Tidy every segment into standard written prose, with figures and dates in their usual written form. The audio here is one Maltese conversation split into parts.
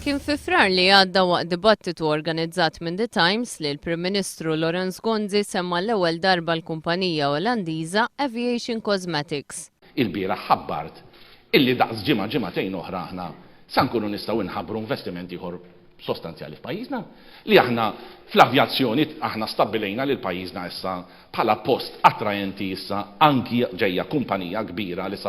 Kien fi frar li għadda waqt dibattitu organizzat minn The Times li l-Prim Ministru Lorenz Gonzi semma l-ewwel darba l-kumpanija Olandiża Aviation Cosmetics. Il-bira ħabbart illi daqs ġimgħatejn oħra aħna sa nkunu nistgħu nħabbru investimenti ieħor sostanzjali f'pajjiżna li aħna fl-avjazzjoni aħna stabbilejna li l-pajjiżna issa bħala post attrajenti issa anki ġejja kumpanija kbira li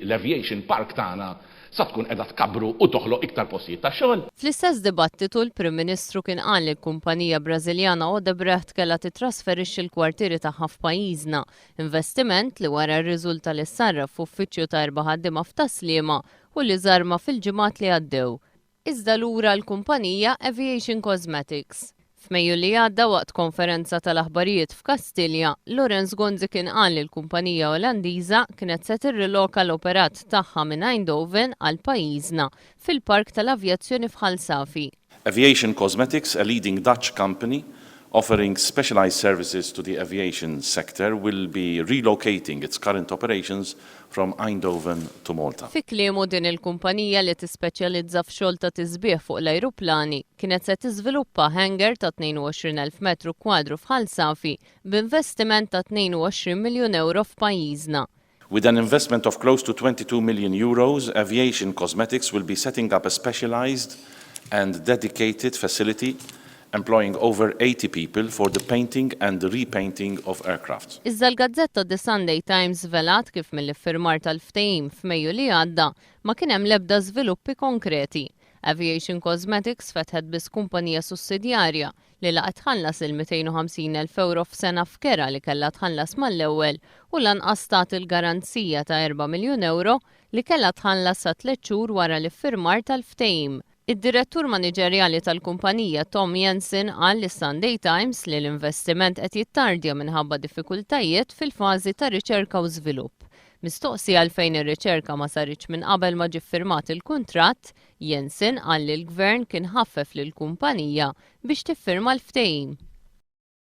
l-aviation park tagħna sa tkun qiegħda tkabru u toħloq iktar postijiet ta' xogħol. Fl-istess dibattitu l-Prim Ministru kien qal li l-kumpanija Brażiljana Odebrecht kellha titrasferixxi l-kwartieri tagħha f'pajjiżna, investiment li wara rriżulta li sarraf f'uffiċċju ta' 4 ħaddiema f'Taslima u li żarma fil-ġimgħat li għaddew. Iżda lura l-kumpanija Aviation Cosmetics. F'Mejju li għadda waqt konferenza tal-aħbarijiet f'Kastilja, Lorenz Gonzi kien qal li l-kumpanija Olandiża kienet se tirriloka l-operat tagħha minn Eindhoven għal pajjiżna fil-Park tal-Avjazzjoni f'Ħalsafi. Aviation Cosmetics, a leading Dutch company offering specialized services to the aviation sector, will be relocating its current operations from Eindhoven to Malta. Fi kliemu din il-kumpanija li tispeċjalizza f'xogħol ta' tisbieħ fuq l-ajruplani kienet se tiżviluppa hangar ta' 22,000 metru kwadru f'Ħalsafi b'investiment ta' 22 miljun euro f'pajjiżna. With an investment of close to 22 million euros, Aviation Cosmetics will be setting up a specialized and dedicated facility employing over 80 people for the painting and the repainting of aircraft. Iżda l-Gazzetta The Sunday Times velat kif mill-iffirmar tal-ftehim f'Mejju li għadda ma kien hemm l-ebda żviluppi konkreti. Aviation Cosmetics fetħet biss kumpanija sussidjarja li laqgħet tħallas il-250,000 euro f'sena f'kera li kellha tħallas mal-ewwel u lanqas tat il-garanzija ta' 4 miljun euro li kellha tħallas sa 3 xhur wara l-iffirmar tal-ftehim. Id-direttur maniġerjali tal-kumpanija Tom Jensen qal lis-Sunday Times li l-investiment qed jittardja minħabba diffikultajiet fil-fażi ta' riċerka u żvilupp. Mistoqsi għalfejn ir-riċerka ma saritx minn qabel ma ġie ffirmat il-kuntratt, Jensen qal li l-Gvern kien ħaffef lill-kumpanija biex tiffirma l-ftehim.